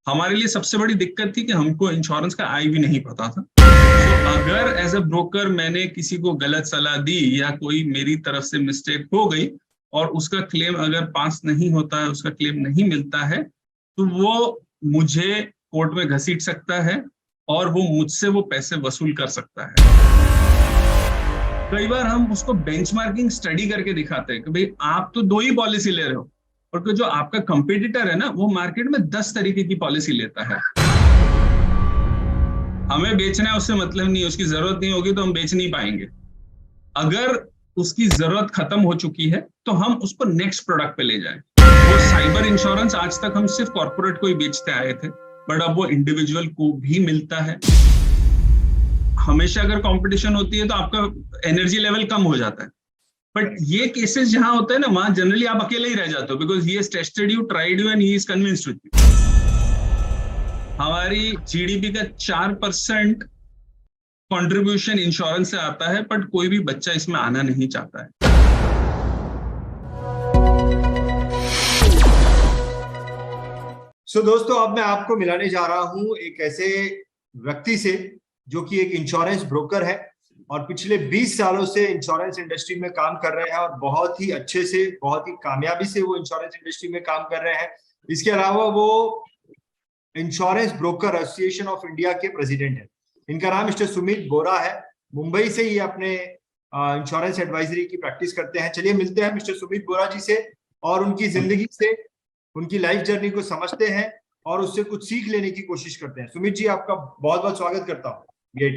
हमारे लिए सबसे बड़ी दिक्कत थी कि हमको इंश्योरेंस का आई भी नहीं पता था। तो अगर एज अ ब्रोकर मैंने किसी को गलत सलाह दी या कोई मेरी तरफ से मिस्टेक हो गई और उसका क्लेम अगर पास नहीं होता है, उसका क्लेम नहीं मिलता है, तो वो मुझे कोर्ट में घसीट सकता है और वो मुझसे वो पैसे वसूल कर सकता है। कई बार हम उसको बेंचमार्किंग स्टडी करके दिखाते हैं कि भाई आप तो 2 ही पॉलिसी ले रहे हो, और जो आपका कंपटीटर है ना, वो मार्केट में 10 तरीके की पॉलिसी लेता है। हमें बेचना है, उससे मतलब नहीं, उसकी जरूरत नहीं होगी तो हम बेच नहीं पाएंगे। अगर उसकी जरूरत खत्म हो चुकी है तो हम उसको नेक्स्ट प्रोडक्ट पे ले जाएं। वो साइबर इंश्योरेंस आज तक हम सिर्फ कॉर्पोरेट को ही बेचते आए थे, बट अब वो इंडिविजुअल को भी मिलता है। हमेशा अगर कंपटीशन होती है तो आपका एनर्जी लेवल कम हो जाता है, बट ये केसेस जहां होते हैं ना, वहां जनरली आप अकेले ही रह जाते हो, because he has tested you, tried you and he is convinced with you. हमारी जीडीपी का 4% कंट्रीब्यूशन इंश्योरेंस से आता है, बट कोई भी बच्चा इसमें आना नहीं चाहता है। दोस्तों, अब मैं आपको मिलाने जा रहा हूं एक ऐसे व्यक्ति से जो कि एक इंश्योरेंस ब्रोकर है और पिछले 20 सालों से इंश्योरेंस इंडस्ट्री में काम कर रहे हैं और बहुत ही अच्छे से, बहुत ही कामयाबी से वो इंश्योरेंस इंडस्ट्री में काम कर रहे हैं। इसके अलावा वो insurance broker association of India के प्रेसिडेंट है। इनका नाम मिस्टर सुमित बोरा है। मुंबई से ही अपने इंश्योरेंस एडवाइजरी की प्रैक्टिस करते हैं। चलिए मिलते हैं मिस्टर सुमित बोरा जी से और उनकी जिंदगी से, उनकी लाइफ जर्नी को समझते हैं और उससे कुछ सीख लेने की कोशिश करते हैं। सुमित जी, आपका बहुत बहुत स्वागत करता हूँ।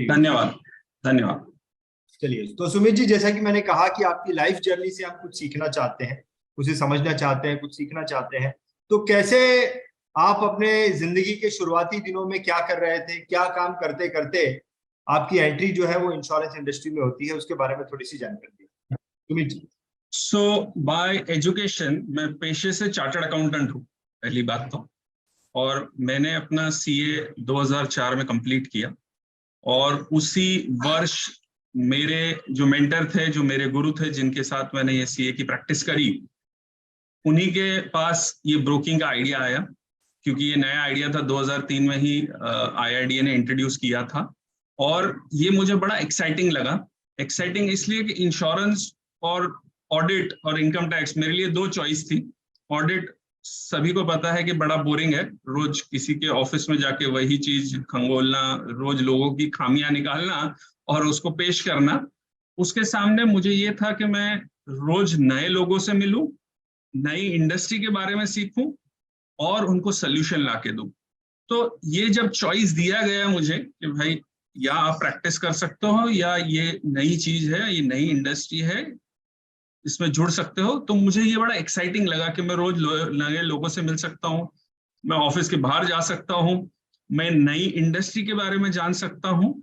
धन्यवाद। धन्यवाद। चलिए, तो सुमित जी, जैसा कि मैंने कहा कि आपकी लाइफ जर्नी से हम कुछ सीखना चाहते हैं, उसे समझना चाहते हैं, कुछ सीखना चाहते हैं। तो कैसे आप अपने जिंदगी के शुरुआती दिनों में क्या कर रहे थे, क्या काम करते करते आपकी एंट्री जो है वो इंश्योरेंस इंडस्ट्री में होती है, उसके बारे में थोड़ी सी जानकारी दें सुमित जी। सो बाय एजुकेशन मैं पेशे से चार्टर्ड अकाउंटेंट हूँ, पहली बात तो। और मैंने अपना सीए 2004 में कंप्लीट किया और उसी वर्ष मेरे जो मेंटर थे, जो मेरे गुरु थे, जिनके साथ मैंने ये सीए की प्रैक्टिस करी, उन्हीं के पास ये ब्रोकिंग का आइडिया आया, क्योंकि ये नया आइडिया था। 2003 में ही आईआरडीए ने इंट्रोड्यूस किया था और ये मुझे बड़ा एक्साइटिंग लगा। एक्साइटिंग इसलिए कि इंश्योरेंस और ऑडिट और इनकम टैक्स मेरे लिए 2 चॉइस थी। ऑडिट सभी को पता है कि बड़ा बोरिंग है, रोज किसी के ऑफिस में जाके वही चीज खंगोलना, रोज लोगों की खामियां निकालना और उसको पेश करना। उसके सामने मुझे ये था कि मैं रोज नए लोगों से मिलूं, नई इंडस्ट्री के बारे में सीखूं और उनको सोल्यूशन ला के दूं। तो ये जब चॉइस दिया गया मुझे कि भाई या आप प्रैक्टिस कर सकते हो या ये नई चीज है, ये नई इंडस्ट्री है, इसमें जुड़ सकते हो, तो मुझे ये बड़ा एक्साइटिंग लगा कि मैं रोज नए लोगों से मिल सकता हूँ, मैं ऑफिस के बाहर जा सकता हूँ, मैं नई इंडस्ट्री के बारे में जान सकता हूँ।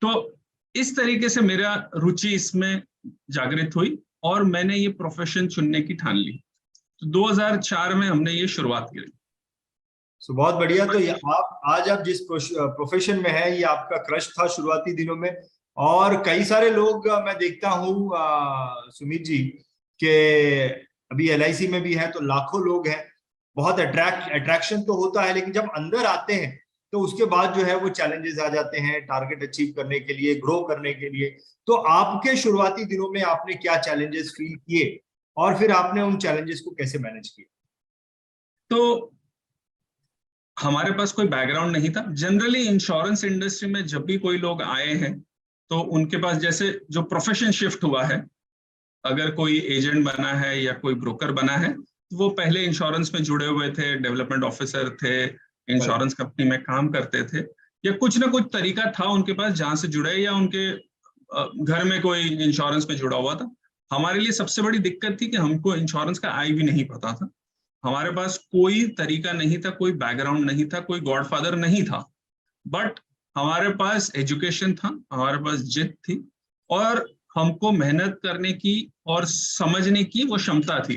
तो इस तरीके से मेरा रुचि इसमें जागृत हुई और मैंने ये प्रोफेशन चुनने की ठान ली। तो 2004 में हमने ये शुरुआत की। बहुत बढ़िया। तो आप जिस प्रोफेशन में है, ये आपका क्रश था शुरुआती दिनों में। और कई सारे लोग मैं देखता हूँ सुमित जी के अभी एलआईसी में भी है, तो लाखों लोग हैं। बहुत अट्रैक्शन तो होता है, लेकिन जब अंदर आते हैं तो उसके बाद जो है वो चैलेंजेस आ जाते हैं टारगेट अचीव करने के लिए, ग्रो करने के लिए। तो आपके शुरुआती दिनों में आपने क्या चैलेंजेस फील किए और फिर आपने उन चैलेंजेस को कैसे मैनेज किया? तो हमारे पास कोई बैकग्राउंड नहीं था। जनरली इंश्योरेंस इंडस्ट्री में जब भी कोई लोग आए हैं तो उनके पास जैसे जो प्रोफेशन शिफ्ट हुआ है, अगर कोई एजेंट बना है या कोई ब्रोकर बना है, तो वो पहले इंश्योरेंस में जुड़े हुए थे, डेवलपमेंट ऑफिसर थे, इंश्योरेंस कंपनी में काम करते थे, या कुछ ना कुछ तरीका था उनके पास जहां से जुड़े, या उनके घर में कोई इंश्योरेंस में जुड़ा हुआ था। हमारे लिए सबसे बड़ी दिक्कत थी कि हमको इंश्योरेंस का आई भी नहीं पता था। हमारे पास कोई तरीका नहीं था, कोई बैकग्राउंड नहीं था, कोई गॉडफादर नहीं था, बट हमारे पास एजुकेशन था, हमारे पास जिद थी और हमको मेहनत करने की और समझने की वो क्षमता थी।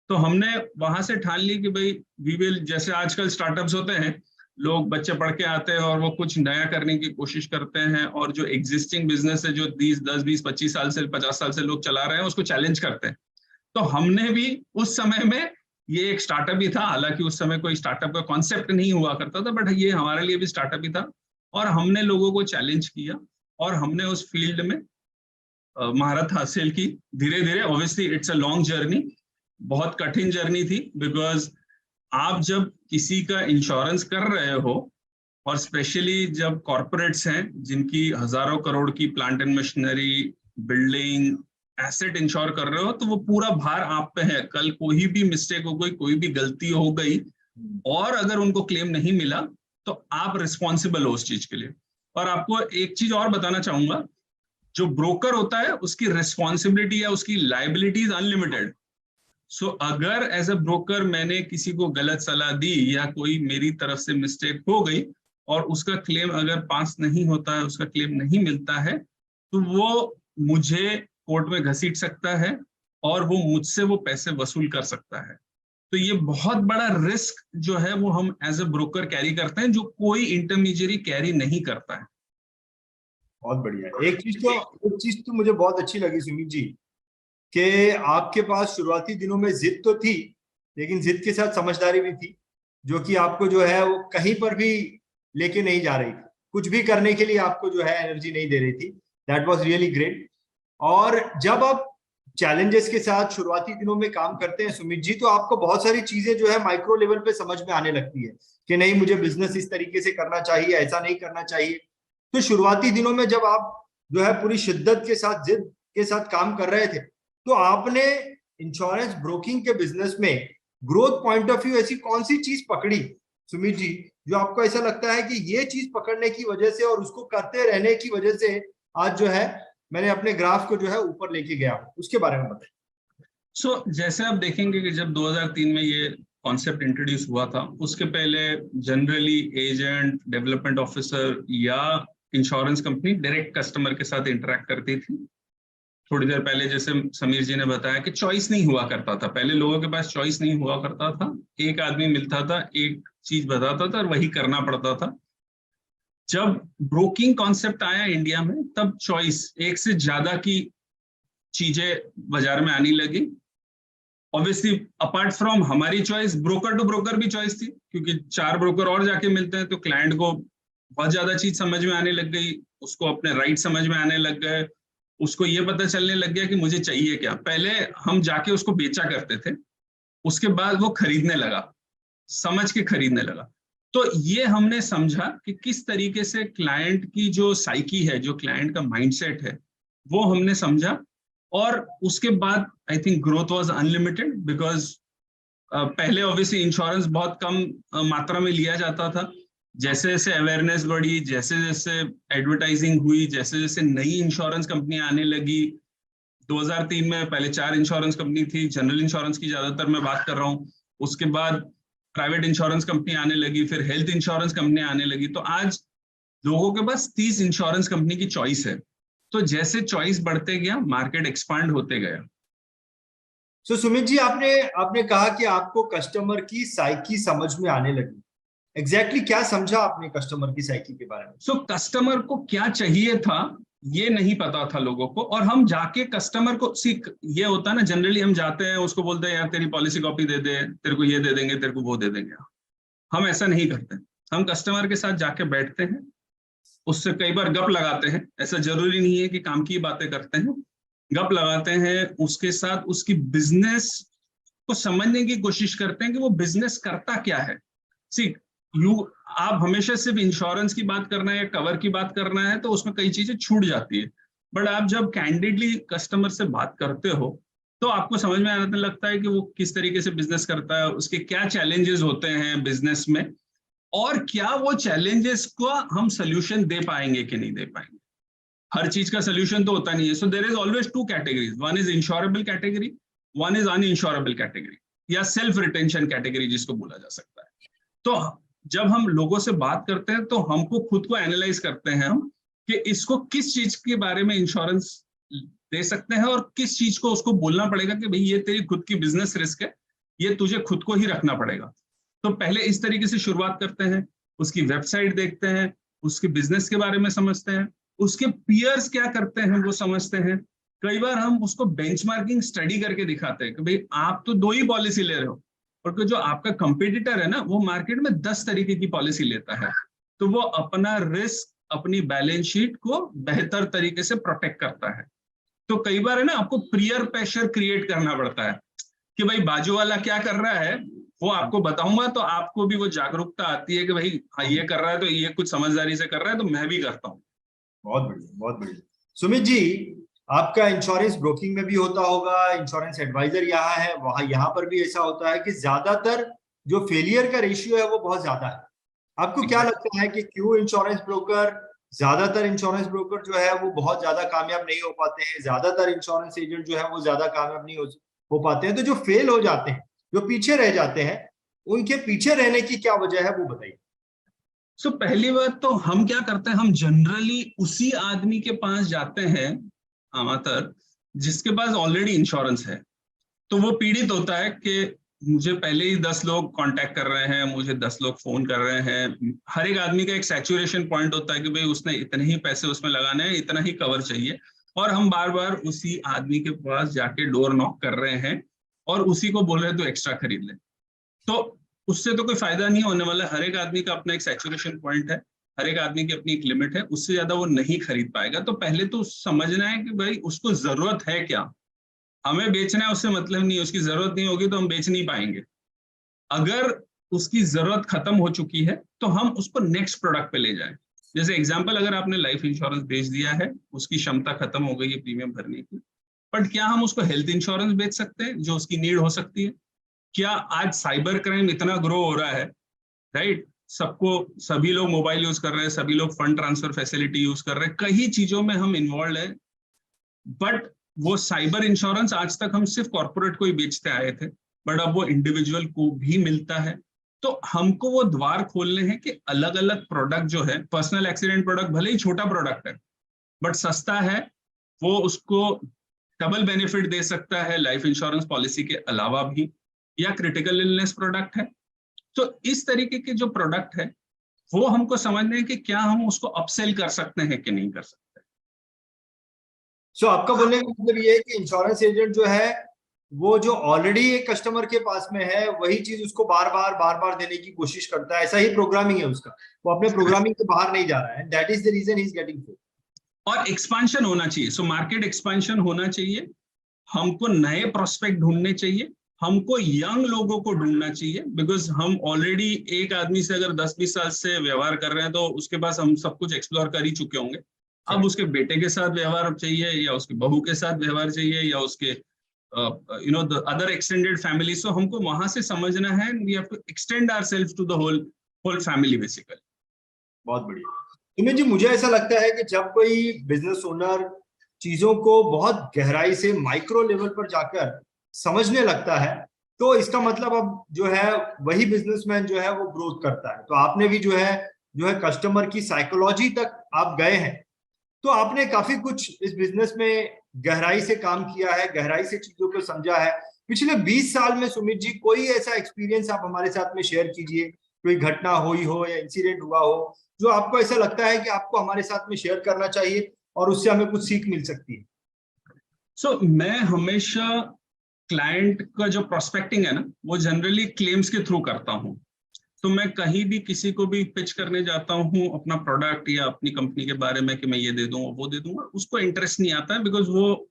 तो हमने वहां से ठान ली कि भाई वी विल, जैसे आजकल स्टार्टअप्स होते हैं, लोग बच्चे पढ़ के आते हैं और वो कुछ नया करने की कोशिश करते हैं, और जो एग्जिस्टिंग बिजनेस है, जो 10, 20, 25 साल से, 50 साल से लोग चला रहे हैं, उसको चैलेंज करते हैं। तो हमने भी उस समय में ये एक स्टार्टअप ही था, हालांकि उस समय कोई स्टार्टअप का कॉन्सेप्ट नहीं हुआ करता था, बट ये हमारे लिए भी स्टार्टअप ही था। और हमने लोगों को चैलेंज किया और हमने उस फील्ड में महारत हासिल की धीरे धीरे। Obviously it's a long journey, बहुत कठिन जर्नी थी, बिकॉज आप जब किसी का इंश्योरेंस कर रहे हो, और स्पेशली जब कॉर्पोरेट्स हैं जिनकी हजारों करोड़ की plant and machinery, building, asset ensure कर रहे हो, तो वो पूरा भार आप पे है। कल कोई भी मिस्टेक हो गई, कोई भी गलती हो गई, और अगर उनको क्लेम नहीं मिला तो आप रिस्पॉन्सिबल हो उस चीज के लिए। और आपको एक चीज और बताना चाहूंगा, जो ब्रोकर होता है उसकी रिस्पॉन्सिबिलिटी या उसकी लाइबिलिटी इज अनलिमिटेड। सो अगर एज अ ब्रोकर मैंने किसी को गलत सलाह दी या कोई मेरी तरफ से मिस्टेक हो गई और उसका क्लेम अगर पास नहीं होता है, उसका क्लेम नहीं मिलता है, तो वो मुझे कोर्ट में घसीट सकता है और वो मुझसे वो पैसे वसूल कर सकता है। तो ये बहुत बड़ा रिस्क जो है वो हम एज अ ब्रोकर कैरी करते हैं, जो कोई इंटरमीडियरी कैरी नहीं करता है। बहुत बढ़िया। एक चीज तो मुझे बहुत अच्छी लगी सुमित जी, कि आपके पास शुरुआती दिनों में जिद तो थी, लेकिन जिद के साथ समझदारी भी थी, जो कि आपको जो है वो कहीं पर भी लेके नहीं जा रही थी, कुछ भी करने के लिए आपको जो है एनर्जी नहीं दे रही थी। That was really great. और जब आप चैलेंजेस के साथ शुरुआती दिनों में काम करते हैं सुमित जी, तो आपको बहुत सारी चीजें जो है माइक्रो लेवल पे समझ में आने लगती है कि नहीं, मुझे बिजनेस इस तरीके से करना चाहिए, ऐसा नहीं करना चाहिए। तो शुरुआती दिनों में जब आप जो है पूरी शिद्दत के साथ, जिद के साथ काम कर रहे थे, तो आपने इंश्योरेंस ब्रोकिंग के बिजनेस में ग्रोथ पॉइंट ऑफ व्यू ऐसी कौन सी चीज पकड़ी सुमित जी, जो आपको ऐसा लगता है कि ये चीज पकड़ने की वजह से और उसको करते रहने की वजह से आज जो है मैंने अपने ग्राफ को जो है ऊपर लेके गया, उसके बारे में बताइए। जैसे आप देखेंगे कि जब 2003 में ये कॉन्सेप्ट इंट्रोड्यूस हुआ था, उसके पहले जनरली एजेंट, डेवलपमेंट ऑफिसर या इंश्योरेंस कंपनी डायरेक्ट कस्टमर के साथ इंटरेक्ट करती थी। थोड़ी देर पहले जैसे समीर जी ने बताया कि चॉइस नहीं हुआ करता था, पहले लोगों के पास चॉइस नहीं हुआ करता था। एक आदमी मिलता था, एक चीज बताता था और वही करना पड़ता था। जब ब्रोकिंग कॉन्सेप्ट आया इंडिया में, तब चॉइस, एक से ज्यादा की चीजें बाजार में आने लगी। ऑब्वियसली अपार्ट फ्रॉम हमारी चॉइस, ब्रोकर टू ब्रोकर भी चॉइस थी, क्योंकि 4 ब्रोकर और जाके मिलते हैं तो क्लाइंट को बहुत ज्यादा चीज समझ में आने लग गई, उसको अपने राइट समझ में आने लग गए, उसको ये पता चलने लग गया कि मुझे चाहिए क्या। पहले हम जाके उसको बेचा करते थे, उसके बाद वो खरीदने लगा, समझ के खरीदने लगा। तो ये हमने समझा कि किस तरीके से क्लाइंट की जो साइकी है, जो क्लाइंट का माइंडसेट है, वो हमने समझा। और उसके बाद I think growth was unlimited, because पहले ऑब्वियसली इंश्योरेंस बहुत कम मात्रा में लिया जाता था। जैसे जैसे अवेयरनेस बढ़ी, जैसे जैसे एडवर्टाइजिंग हुई, जैसे जैसे नई इंश्योरेंस कंपनियां आने लगी। 2003 में पहले 4 इंश्योरेंस कंपनी थी, जनरल इंश्योरेंस की ज्यादातर मैं बात कर रहा हूँ। उसके बाद प्राइवेट इंश्योरेंस कंपनी आने लगी, फिर हेल्थ इंश्योरेंस कंपनी आने लगी। तो आज लोगों के पास 30 इंश्योरेंस कंपनी की चॉइस है। तो जैसे चॉइस बढ़ते गया, मार्केट एक्सपांड होते गया। सो सुमित जी, आपने आपने कहा कि आपको कस्टमर की साइकी समझ में आने लगी। एग्जैक्टली क्या समझा आपने कस्टमर की साइकी के बारे में? कस्टमर को क्या चाहिए था ये नहीं पता था लोगों को, और हम जाके कस्टमर को ये होता है ना, जनरली हम जाते हैं, उसको बोलते हैं यार तेरी पॉलिसी कॉपी दे दे, तेरे को ये दे देंगे, तेरे को वो दे देंगे। हम ऐसा नहीं करते। हम कस्टमर के साथ जाके बैठते हैं, उससे कई बार गप लगाते हैं। ऐसा जरूरी नहीं है कि काम की बातें करते हैं, गप लगाते हैं उसके साथ, उसकी बिजनेस को समझने की कोशिश करते हैं कि वो बिजनेस करता क्या है। सी आप हमेशा सिर्फ इंश्योरेंस की बात करना है या कवर की बात करना है तो उसमें कई चीजें छूट जाती है। बट आप जब कैंडिडली कस्टमर से बात करते हो तो आपको समझ में आने लगता है कि वो किस तरीके से बिजनेस करता है, उसके क्या चैलेंजेस होते हैं बिजनेस में, और क्या वो चैलेंजेस को हम सोल्यूशन दे पाएंगे कि नहीं दे पाएंगे। हर चीज का सोल्यूशन तो होता नहीं है। So there is always 2 categories, one is insurable category, one is uninsurable category, या सेल्फ रिटेंशन कैटेगरी जिसको बोला जा सकता है। तो जब हम लोगों से बात करते हैं तो हमको खुद को एनालाइज करते हैं हम कि इसको किस चीज के बारे में इंश्योरेंस दे सकते हैं और किस चीज को उसको बोलना पड़ेगा कि भाई ये तेरी खुद की बिजनेस रिस्क है, ये तुझे खुद को ही रखना पड़ेगा। तो पहले इस तरीके से शुरुआत करते हैं, उसकी वेबसाइट देखते हैं, उसके बिजनेस के बारे में समझते हैं, उसके पीयर्स क्या करते हैं वो समझते हैं। कई बार हम उसको बेंचमार्किंग स्टडी करके दिखाते हैं कि भाई आप तो 2 ही पॉलिसी ले रहे हो, और जो आपका कंपटीटर है ना, वो मार्केट में 10 तरीके की पॉलिसी लेता है, तो वो अपना रिस्क, अपनी बैलेंस शीट को बेहतर तरीके से प्रोटेक्ट करता है। तो कई बार है ना, आपको पीयर प्रेशर क्रिएट करना पड़ता है कि भाई बाजू वाला क्या कर रहा है वो आपको बताऊंगा, तो आपको भी वो जागरूकता आती है कि भाई हाँ ये कर रहा है तो ये कुछ समझदारी से कर रहा है तो मैं भी करता हूँ। बहुत बढ़िया, बहुत बढ़िया। सुमित जी, आपका इंश्योरेंस ब्रोकिंग में भी होता होगा, इंश्योरेंस एडवाइजर यहाँ है, वहां यहाँ पर भी ऐसा होता है कि ज्यादातर जो फेलियर का रेशियो है वो बहुत ज्यादा है। आपको क्या लगता है कि क्यों ज्यादातर इंश्योरेंस ब्रोकर जो है वो बहुत ज्यादा कामयाब नहीं हो पाते हैं, ज्यादातर इंश्योरेंस एजेंट जो है वो ज्यादा कामयाब नहीं हो पाते हैं? तो जो फेल हो जाते हैं, जो पीछे रह जाते हैं, उनके पीछे रहने की क्या वजह है वो बताइए। सो पहली बात तो हम क्या करते हैं, हम जनरली उसी आदमी के पास जाते हैं आमातर जिसके पास ऑलरेडी इंश्योरेंस है। तो वो पीड़ित होता है कि मुझे पहले ही 10 लोग कांटेक्ट कर रहे हैं, मुझे 10 लोग फोन कर रहे हैं। हर एक आदमी का एक सैचुरेशन पॉइंट होता है कि भाई उसने इतने ही पैसे उसमें लगाने हैं, इतना ही कवर चाहिए, और हम बार बार उसी आदमी के पास जाके डोर नॉक कर रहे हैं और उसी को बोल रहे हैं तो एक्स्ट्रा खरीद ले। तो उससे तो कोई फायदा नहीं होने वाला। हर एक आदमी का अपना एक सैचुरेशन पॉइंट है, हर एक आदमी की अपनी एक लिमिट है, उससे ज्यादा वो नहीं खरीद पाएगा। तो पहले तो समझना है कि भाई उसको जरूरत है क्या। हमें बेचना है उससे मतलब नहीं, उसकी जरूरत नहीं होगी तो हम बेच नहीं पाएंगे। अगर उसकी जरूरत खत्म हो चुकी है तो हम उसको नेक्स्ट प्रोडक्ट पे ले जाएं। जैसे एग्जांपल, अगर आपने लाइफ इंश्योरेंस बेच दिया है, उसकी क्षमता खत्म हो गई है प्रीमियम भरने की, बट क्या हम उसको हेल्थ इंश्योरेंस बेच सकते हैं जो उसकी नीड हो सकती है? क्या आज साइबर क्राइम इतना ग्रो हो रहा है, राइट? सभी लोग मोबाइल यूज कर रहे हैं, सभी लोग फंड ट्रांसफर फैसिलिटी यूज कर रहे हैं, कई चीजों में हम इन्वॉल्व है, बट वो साइबर इंश्योरेंस आज तक हम सिर्फ कॉर्पोरेट को ही बेचते आए थे, बट अब वो इंडिविजुअल को भी मिलता है। तो हमको वो द्वार खोलने हैं कि अलग अलग प्रोडक्ट जो है, पर्सनल एक्सीडेंट प्रोडक्ट भले ही छोटा प्रोडक्ट है बट सस्ता है, वो उसको डबल बेनिफिट दे सकता है लाइफ इंश्योरेंस पॉलिसी के अलावा भी, या क्रिटिकल इलनेस प्रोडक्ट है। तो इस तरीके के जो प्रोडक्ट है वो हमको समझने हैं कि क्या हम उसको अपसेल कर सकते हैं कि नहीं कर सकते। सो आपका बोलने का मतलब ये है कि इंश्योरेंस एजेंट जो है वो जो ऑलरेडी एक कस्टमर के पास में है वही चीज उसको बार बार देने की कोशिश करता है, ऐसा ही प्रोग्रामिंग है उसका, वो अपने प्रोग्रामिंग के बाहर नहीं जा रहा है, that is the reason he is getting fail. और एक्सपांशन होना चाहिए, सो मार्केट एक्सपांशन होना चाहिए, हमको नए प्रोस्पेक्ट ढूंढने चाहिए, हमको यंग लोगों को ढूंढना चाहिए, बिकॉज हम ऑलरेडी एक आदमी से अगर 10-20 साल से व्यवहार कर रहे हैं तो उसके पास हम सब कुछ एक्सप्लोर कर ही चुके होंगे। अब उसके बेटे के साथ व्यवहार चाहिए, या उसके बहू के साथ व्यवहार चाहिए, या उसके the other extended family. So हमको वहां से समझना है, we have to extend ourselves to the whole family basically. बहुत बढ़िया। सुमित जी, मुझे ऐसा लगता है कि जब कोई बिजनेस ओनर चीजों को बहुत गहराई से माइक्रो लेवल पर जाकर समझने लगता है तो इसका मतलब अब जो है वही बिजनेसमैन जो है वो ग्रोथ करता है। तो आपने भी जो है कस्टमर की साइकोलॉजी तक आप गए हैं, तो आपने काफी कुछ इस बिजनेस में गहराई से काम किया है, गहराई से चीजों को समझा है। पिछले 20 साल में सुमित जी कोई ऐसा एक्सपीरियंस आप हमारे साथ में शेयर कीजिए, कोई घटना हुई हो या इंसिडेंट हुआ हो जो आपको ऐसा लगता है कि आपको हमारे साथ में शेयर करना चाहिए और उससे हमें कुछ सीख मिल सकती है। सो मैं हमेशा क्लाइंट का जो प्रोस्पेक्टिंग है ना, वो जनरली क्लेम्स के थ्रू करता हूँ। तो मैं कहीं भी किसी को भी पिच करने जाता हूँ अपना प्रोडक्ट या अपनी कंपनी के बारे में कि मैं ये दे दूंगा वो दे दूंगा, उसको इंटरेस्ट नहीं आता है, बिकॉज वो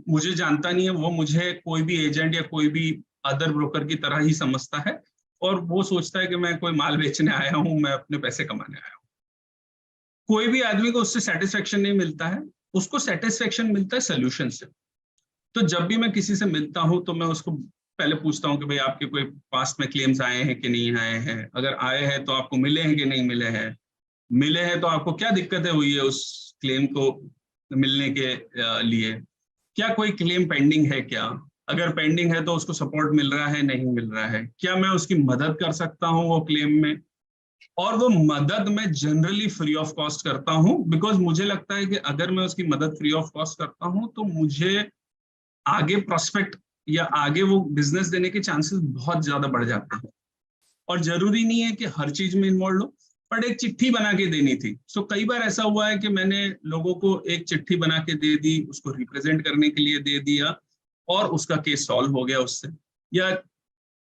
मुझे जानता नहीं है, वो मुझे कोई भी एजेंट या कोई भी अदर ब्रोकर की तरह ही समझता है, और वो सोचता है कि मैं कोई माल बेचने आया हूँ, मैं अपने पैसे कमाने आया हूँ। कोई भी आदमी को उससे सेटिस्फेक्शन नहीं मिलता है, उसको सेटिस्फेक्शन मिलता है सोल्यूशन से। तो जब भी मैं किसी से मिलता हूं तो मैं उसको पहले पूछता हूं कि भाई आपके कोई पास्ट में क्लेम्स आए हैं कि नहीं आए हैं, अगर आए हैं तो आपको मिले हैं कि नहीं मिले हैं, मिले हैं तो आपको क्या दिक्कतें हुई है उस क्लेम को मिलने के लिए, क्या कोई क्लेम पेंडिंग है, क्या अगर पेंडिंग है तो उसको सपोर्ट मिल रहा है नहीं मिल रहा है, क्या मैं उसकी मदद कर सकता हूँ वो क्लेम में। और वो मदद मैं जनरली फ्री ऑफ कॉस्ट करता हूँ, बिकॉज मुझे लगता है कि अगर मैं उसकी मदद फ्री ऑफ कॉस्ट करता हूँ तो मुझे आगे प्रोस्पेक्ट या आगे वो बिजनेस देने के चांसेस बहुत ज्यादा बढ़ जाते हैं। और जरूरी नहीं है कि हर चीज में इन्वॉल्व हो, बट एक चिट्ठी बना के देनी थी। सो कई बार ऐसा हुआ है कि मैंने लोगों को एक चिट्ठी बना के दे दी, उसको रिप्रेजेंट करने के लिए दे दिया, और उसका केस सॉल्व हो गया उससे। या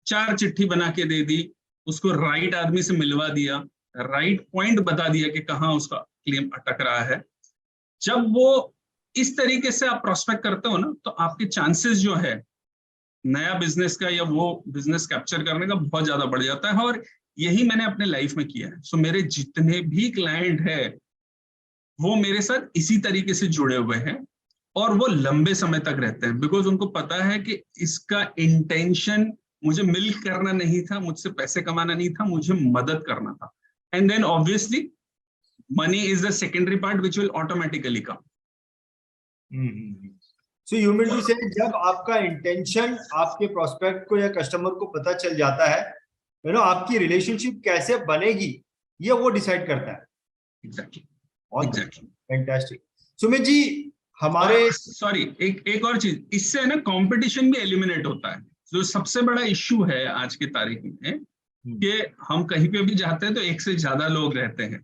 4 चिट्ठी बना के दे दी, उसको राइट आदमी से मिलवा दिया, राइट पॉइंट बता दिया कि कहाँ उसका क्लेम अटक रहा है। जब वो इस तरीके से आप प्रोस्पेक्ट करते हो ना, तो आपके चांसेस जो है नया बिजनेस का या वो बिजनेस कैप्चर करने का बहुत ज्यादा बढ़ जाता है। और यही मैंने अपने लाइफ में किया है। सो मेरे जितने भी क्लाइंट है वो मेरे साथ इसी तरीके से जुड़े हुए हैं और वो लंबे समय तक रहते हैं, बिकॉज उनको पता है कि इसका इंटेंशन मुझे मिल्क करना नहीं था, मुझसे पैसे कमाना नहीं था, मुझे मदद करना था। And then obviously money is the secondary part which will automatically come. So you mean to say जब आपका इंटेंशन आपके प्रोस्पेक्ट को या कस्टमर को पता चल जाता है, आपकी रिलेशनशिप कैसे बनेगी ये वो डिसाइड करता है। एग्जैक्टली। फैंटास्टिक। सुमित जी, हमारे सॉरी एक और चीज, इससे ना कंपटीशन भी एलिमिनेट होता है। जो सबसे बड़ा इश्यू है आज की तारीख में कि हम कहीं पे भी जाते हैं तो एक से ज्यादा लोग रहते हैं।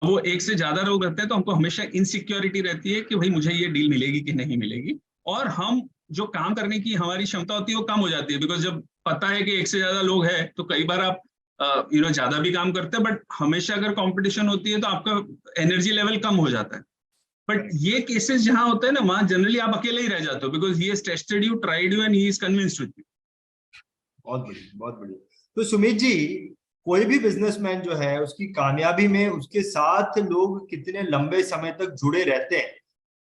वो एक से ज्यादा लोग रहते हैं तो हमको हमेशा इनसिक्योरिटी रहती है कि भाई मुझे ये डील मिलेगी कि नहीं मिलेगी, और हम जो काम करने की हमारी क्षमता होती है वो कम हो जाती है। बिकॉज जब पता है कि एक से ज्यादा लोग हैं तो कई बार आप ज्यादा भी काम करते हैं, बट हमेशा अगर कंपटीशन होती है तो आपका एनर्जी लेवल कम हो जाता है। बट ये केसेस जहां होते हैं ना, वहां जनरली आप अकेले ही रह जाते हो, because he has tested you, tried you and he is convinced with you. बहुत बढ़िया, बहुत बढ़िया। तो सुमित जी, कोई भी बिजनेसमैन जो है उसकी कामयाबी में उसके साथ लोग कितने लंबे समय तक जुड़े रहते हैं,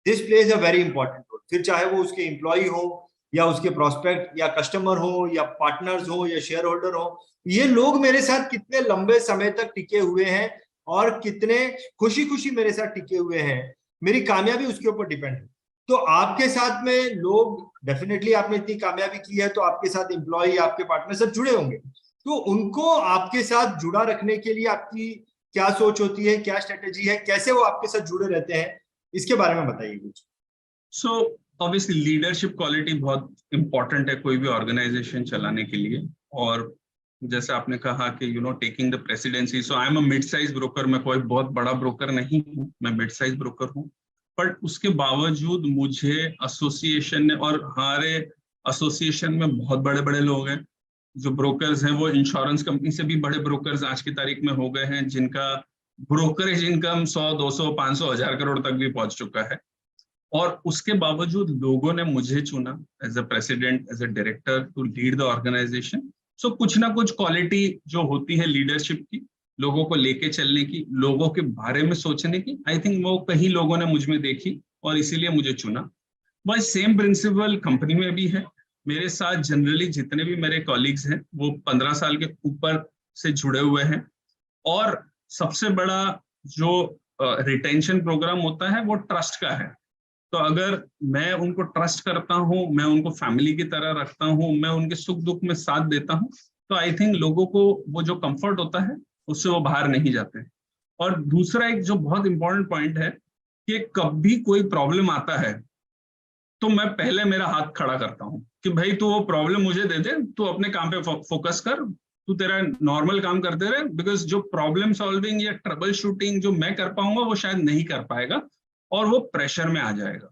this plays a very important role. फिर चाहे वो उसके एम्प्लॉय हो या उसके प्रोस्पेक्ट या कस्टमर हो या पार्टनर्स हो या शेयर होल्डर हो, ये लोग मेरे साथ कितने लंबे समय तक टिके हुए हैं और कितने खुशी खुशी मेरे साथ टिके हुए हैं, मेरी कामयाबी उसके ऊपर डिपेंड है। तो आपके साथ में लोग, डेफिनेटली आपने इतनी कामयाबी की है तो आपके साथ एम्प्लॉय, आपके पार्टनर सब जुड़े होंगे, तो उनको आपके साथ जुड़ा रखने के लिए आपकी क्या सोच होती है, क्या स्ट्रेटेजी है, कैसे वो आपके साथ जुड़े रहते हैं, इसके बारे में बताइए कुछ। सो ऑब्वियसली लीडरशिप क्वालिटी बहुत इंपॉर्टेंट है कोई भी ऑर्गेनाइजेशन चलाने के लिए। और जैसे आपने कहा कि taking the presidency, so I am a mid size broker. मैं कोई बहुत बड़ा ब्रोकर नहीं हूँ, मैं मिड साइज ब्रोकर हूँ। बट उसके बावजूद मुझे एसोसिएशन ने, और हमारे एसोसिएशन में बहुत बड़े बड़े लोग हैं जो ब्रोकर्स हैं, वो इंश्योरेंस कंपनी से भी बड़े ब्रोकर्स आज की तारीख में हो गए हैं जिनका ब्रोकरेज इनकम 100, 200, 500, 1000 करोड़ तक भी पहुंच चुका है। और उसके बावजूद लोगों ने मुझे चुना as a president, as a director to lead the organization. So कुछ ना कुछ क्वालिटी जो होती है लीडरशिप की, लोगों को लेके चलने की, लोगों के बारे में सोचने की, आई थिंक वो कहीं लोगों ने मुझ में देखी और इसीलिए मुझे चुना। वह सेम प्रिंसिपल कंपनी में भी है। मेरे साथ जनरली जितने भी मेरे कॉलीग्स हैं वो 15 साल के ऊपर से जुड़े हुए हैं। और सबसे बड़ा जो रिटेंशन प्रोग्राम होता है वो ट्रस्ट का है। तो अगर मैं उनको ट्रस्ट करता हूँ, मैं उनको फैमिली की तरह रखता हूँ, मैं उनके सुख दुख में साथ देता हूँ, तो आई थिंक लोगों को वो जो कंफर्ट होता है उससे वो बाहर नहीं जाते। और दूसरा एक जो बहुत इंपॉर्टेंट पॉइंट है कि कभी कोई प्रॉब्लम आता है तो मैं पहले मेरा हाथ खड़ा करता हूँ कि भाई तू वो प्रॉब्लम मुझे दे दे, तू अपने काम पे फोकस कर, तू तेरा नॉर्मल काम करते रहे। बिकॉज जो प्रॉब्लम सॉल्विंग या ट्रबल शूटिंग जो मैं कर पाऊंगा वो शायद नहीं कर पाएगा और वो प्रेशर में आ जाएगा।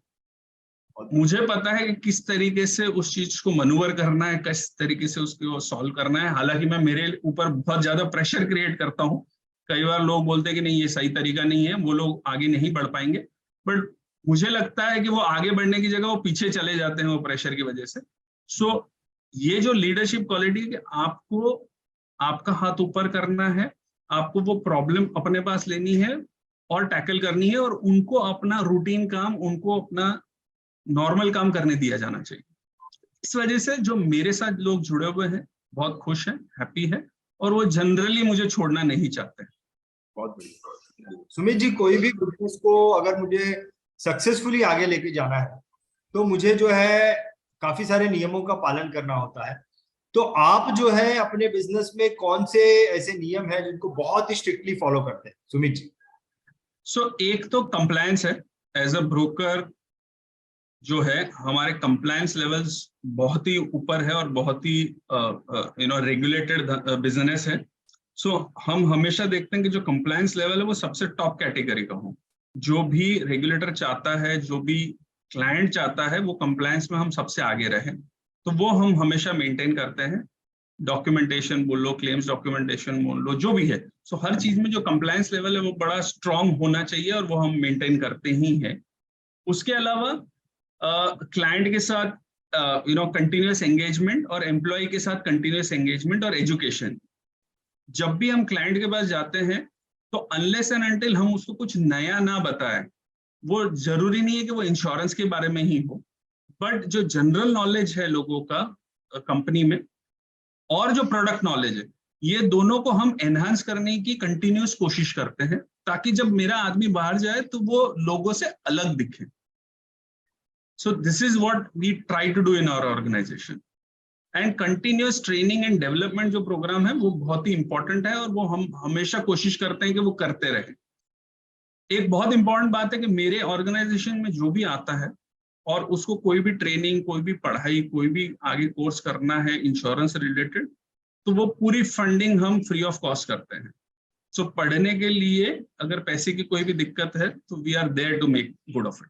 मुझे पता है कि किस तरीके से उस चीज को मनूवर करना है, किस तरीके से उसको सॉल्व करना है। हालांकि मैं मेरे ऊपर बहुत ज्यादा प्रेशर क्रिएट करता हूँ। कई बार लोग बोलते हैं कि नहीं ये सही तरीका नहीं है, वो लोग आगे नहीं बढ़ पाएंगे। बट मुझे लगता है कि वो आगे बढ़ने की जगह वो पीछे चले जाते हैं वो प्रेशर की वजह से। सो ये जो लीडरशिप क्वालिटी है कि आपको आपका हाथ ऊपर करना है, आपको वो प्रॉब्लम अपने पास लेनी है और टैकल करनी है, और उनको अपना रूटीन काम, उनको अपना नॉर्मल काम करने दिया जाना चाहिए। इस वजह से जो मेरे साथ लोग जुड़े हुए हैं बहुत खुश हैं, हैप्पी है, और वो जनरली मुझे छोड़ना नहीं चाहते। बहुत बढ़िया। सुमित जी, कोई भी बिजनेस को अगर मुझे सक्सेसफुली आगे लेके जाना है तो मुझे जो है काफी सारे नियमों का पालन करना होता है। तो आप जो है अपने बिजनेस में कौन से ऐसे नियम हैं जिनको बहुत ही स्ट्रिक्टली फॉलो करते हैं सुमित जी? एक तो कंप्लायंस है। एज अ ब्रोकर जो है हमारे कंप्लायंस लेवल्स बहुत ही ऊपर है और बहुत ही रेगुलेटेड बिजनेस है। सो हम हमेशा देखते हैं कि जो कंप्लायंस लेवल है वो सबसे टॉप कैटेगरी का हो। जो भी रेगुलेटर चाहता है, जो भी क्लाइंट चाहता है, वो कंप्लायंस में हम सबसे आगे रहें, तो वो हम हमेशा मेंटेन करते हैं। डॉक्यूमेंटेशन बोल लो, क्लेम्स डॉक्यूमेंटेशन बोल लो, जो भी है। सो हर चीज में जो कंप्लायंस लेवल है वो बड़ा स्ट्रांग होना चाहिए और वो हम मेंटेन करते ही हैं। उसके अलावा क्लाइंट के साथ कंटिन्यूअस एंगेजमेंट और एम्प्लॉय के साथ कंटिन्यूअस एंगेजमेंट और एजुकेशन। जब भी हम क्लाइंट के पास जाते हैं तो अनलेस एंड अनटिल हम उसको कुछ नया ना बताएं, वो जरूरी नहीं है कि वो इंश्योरेंस के बारे में ही हो, बट जो जनरल नॉलेज है लोगों का कंपनी में और जो प्रोडक्ट नॉलेज है, ये दोनों को हम एनहांस करने की कंटिन्यूअस कोशिश करते हैं, ताकि जब मेरा आदमी बाहर जाए तो वो लोगों से अलग दिखे। So this is what we try to do in our organisation. And continuous training and development जो प्रोग्राम है वो बहुत ही इंपॉर्टेंट है और वो हम हमेशा कोशिश करते हैं कि वो करते रहे। एक बहुत इंपॉर्टेंट बात है कि मेरे ऑर्गेनाइजेशन में जो भी आता है और उसको कोई भी ट्रेनिंग, कोई भी पढ़ाई, कोई भी आगे कोर्स करना है इंश्योरेंस रिलेटेड, तो वो पूरी फंडिंग हम फ्री ऑफ कॉस्ट करते हैं। सो पढ़ने के लिए अगर पैसे की कोई भी दिक्कत है तो we are there to make good of it.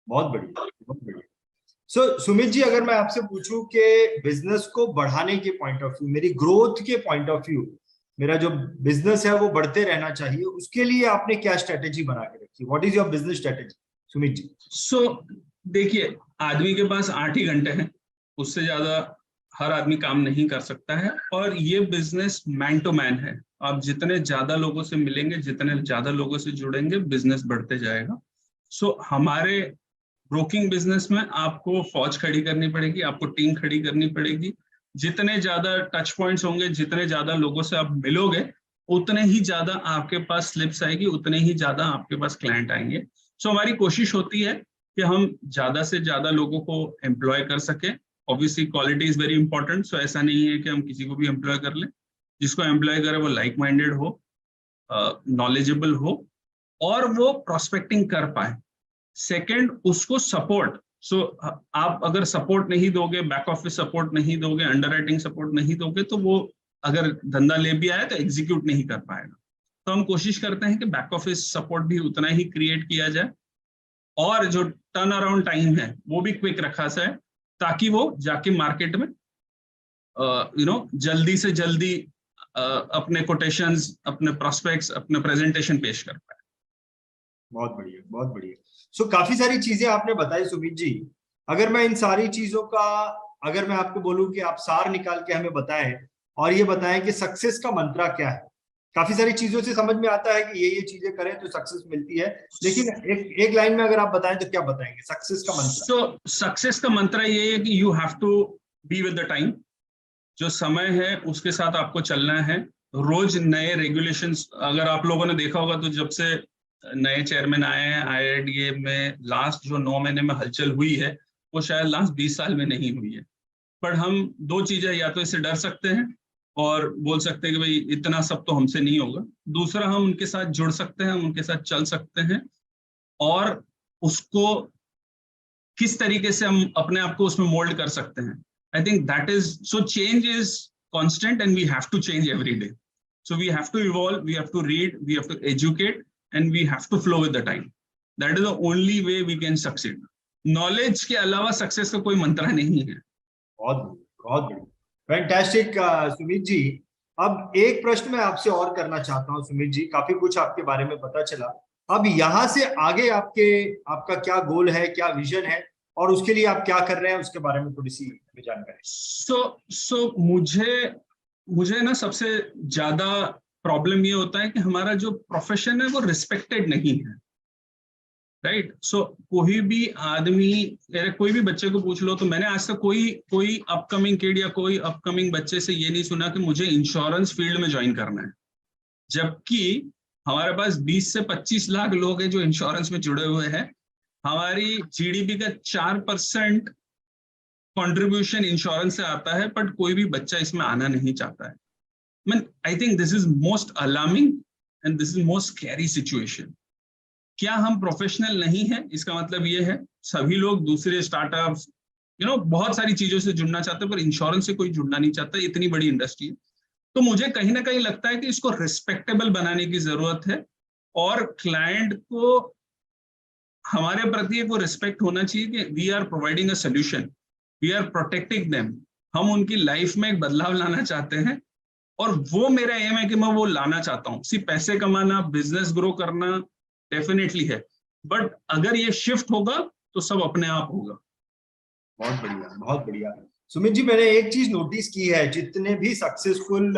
बहुत बढ़िया, बहुत बढ़िया। सो सुमित जी, अगर मैं आपसे पूछूं कि बिजनेस को बढ़ाने के पॉइंट ऑफ व्यू, मेरी ग्रोथ के पॉइंट ऑफ व्यू, मेरा जो बिजनेस है वो बढ़ते रहना चाहिए, उसके लिए आपने क्या स्ट्रेटेजी बना के रखी? What is your business strategy Sumit ji? So देखिए, आदमी के पास 8 ही घंटे हैं, उससे ज्यादा हर आदमी काम नहीं कर सकता है, और ये बिजनेस मैन टू मैन है। आप जितने ज्यादा लोगों से मिलेंगे, जितने ज्यादा लोगों से जुड़ेंगे, बिजनेस बढ़ते जाएगा। सो हमारे ब्रोकिंग बिजनेस में आपको फौज खड़ी करनी पड़ेगी, आपको टीम खड़ी करनी पड़ेगी। जितने ज्यादा टच पॉइंट्स होंगे, जितने ज्यादा लोगों से आप मिलोगे, उतने ही ज्यादा आपके पास स्लिप्स आएगी, उतने ही ज्यादा आपके पास क्लाइंट आएंगे। सो हमारी कोशिश होती है कि हम ज्यादा से ज्यादा लोगों को एम्प्लॉय कर सके। Obviously quality is very important, so ऐसा नहीं है कि हम किसी को भी एम्प्लॉय कर लें। जिसको एम्प्लॉय करें वो लाइक माइंडेड हो, नॉलेजेबल हो और वो प्रोस्पेक्टिंग कर पाए। सेकंड, उसको सपोर्ट। सो आप अगर सपोर्ट नहीं दोगे, बैक ऑफिस सपोर्ट नहीं दोगे, अंडरराइटिंग सपोर्ट नहीं दोगे, तो वो अगर धंधा ले भी आए तो एग्जीक्यूट नहीं कर पाएगा। तो हम कोशिश करते हैं कि बैक ऑफिस सपोर्ट भी उतना ही क्रिएट किया जाए और जो टर्न अराउंड टाइम है वो भी क्विक रखा जाए, ताकि वो जाके मार्केट में जल्दी से जल्दी अपने कोटेशंस, अपने प्रोस्पेक्ट्स, अपने प्रेजेंटेशन पेश कर पाए। बहुत बढ़िया, बहुत बढ़िया। सो काफी सारी चीजें आपने बताई सुमित जी। अगर मैं इन सारी चीजों का, अगर मैं आपको बोलूं कि आप सार निकाल के हमें बताएं और ये बताएं कि सक्सेस का मंत्रा क्या है। काफी सारी चीजों से समझ में आता है कि ये चीजें करें तो सक्सेस मिलती है, लेकिन एक लाइन में अगर आप बताएं तो क्या बताएंगे सक्सेस का मंत्र? सो सक्सेस का मंत्र ये है कि you have to be with the time. जो समय है उसके साथ आपको चलना है। रोज नए रेगुलेशंस, अगर आप लोगों ने देखा होगा तो जब से नए चेयरमैन आए हैं IRDA में, लास्ट जो 9 महीने में हलचल हुई है वो शायद लास्ट 20 साल में नहीं हुई है। पर हम दो चीजें, या तो इससे डर सकते हैं और बोल सकते हैं कि भाई इतना सब तो हमसे नहीं होगा। दूसरा, हम उनके साथ जुड़ सकते हैं, हम उनके साथ चल सकते हैं और उसको किस तरीके से हम अपने आप को उसमें मोल्ड कर सकते हैं। I think that is, so change is constant and we have to change every day. So we have to evolve, we have to read, we have to educate, and we have to flow with the time. That is the only way we can succeed. Knowledge के अलावा success का कोई मंत्र नहीं है। बहुत बहुत बढ़िया, फैंटास्टिक सुमित जी। अब एक प्रश्न मैं आपसे और करना चाहता हूं सुमित जी, काफी कुछ आपके बारे में पता चला। अब यहाँ से आगे आपका क्या गोल है, क्या विजन है, और उसके लिए आप क्या कर रहे हैं, उसके बारे में थोड़ी सी जानकारी। सो मुझे ना सबसे ज्यादा प्रॉब्लम ये होता है कि हमारा जो प्रोफेशन है वो रिस्पेक्टेड नहीं है, राइट। सो कोई भी आदमी, कोई भी बच्चे को पूछ लो, तो मैंने आज तक कोई अपकमिंग किड या कोई अपकमिंग बच्चे से ये नहीं सुना कि मुझे इंश्योरेंस फील्ड में ज्वाइन करना है। जबकि हमारे पास 20 से 25 लाख लोग हैं जो इंश्योरेंस में जुड़े हुए हैं। हमारी GDP का 4% कंट्रीब्यूशन इंश्योरेंस से आता है, बट कोई भी बच्चा इसमें आना नहीं चाहता है। I think this is most alarming and this is most scary situation. क्या हम प्रोफेशनल नहीं है? इसका मतलब ये है सभी लोग दूसरे स्टार्टअप्स, बहुत सारी चीजों से जुड़ना चाहते हैं, पर इंश्योरेंस से कोई जुड़ना नहीं चाहता। इतनी बड़ी इंडस्ट्री है। तो मुझे कहीं ना कहीं लगता है कि इसको रिस्पेक्टेबल बनाने की जरूरत है और क्लाइंट को हमारे प्रति वो रिस्पेक्ट होना चाहिए कि we are providing a solution, we are protecting them. हम उनकी लाइफ में एक बदलाव लाना चाहते हैं, और वो मेरा एम है कि मैं वो लाना चाहता हूँ। सिर्फ पैसे कमाना, बिजनेस ग्रो करना डेफिनेटली है, बट अगर ये शिफ्ट होगा तो सब अपने आप होगा। बहुत बढ़िया, बहुत बढ़िया। सुमित जी, मैंने एक चीज नोटिस की है, जितने भी सक्सेसफुल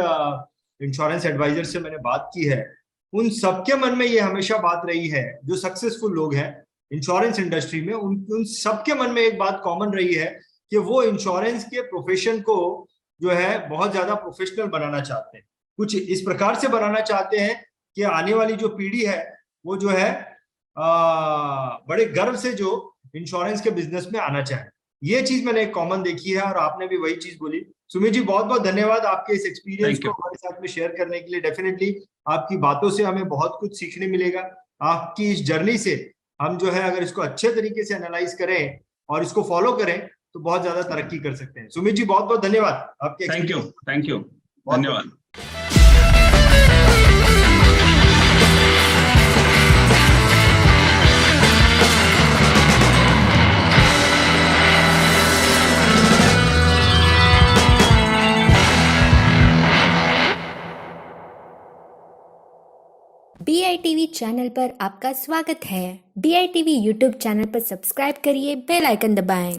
इंश्योरेंस एडवाइजर से मैंने बात की है, उन सबके मन में ये हमेशा बात रही है, जो सक्सेसफुल लोग हैं इंश्योरेंस इंडस्ट्री में, उन सबके मन में एक बात कॉमन रही है कि वो इंश्योरेंस के प्रोफेशन को जो है बहुत ज्यादा प्रोफेशनल बनाना चाहते हैं। कुछ इस प्रकार से बनाना चाहते हैं कि आने वाली जो पीढ़ी है वो जो है बड़े गर्व से जो इंश्योरेंस के बिजनेस में आना चाहे। ये चीज मैंने एक कॉमन देखी है, और आपने भी वही चीज बोली। सुमित जी, बहुत बहुत धन्यवाद आपके इस एक्सपीरियंस थैंक को यू। हमारे साथ में शेयर करने के लिए। डेफिनेटली आपकी बातों से हमें बहुत कुछ सीखने मिलेगा। आपकी इस जर्नी से हम जो है अगर इसको अच्छे तरीके से एनालाइज करें और इसको फॉलो करें तो बहुत ज्यादा तरक्की कर सकते हैं। सुमित जी, बहुत बहुत धन्यवाद आपके thank you, experience. Thank you, बहुत धन्यवाद। BITV चैनल पर आपका स्वागत है। BITV यूट्यूब चैनल पर सब्सक्राइब करिए, बेल आइकन दबाएं।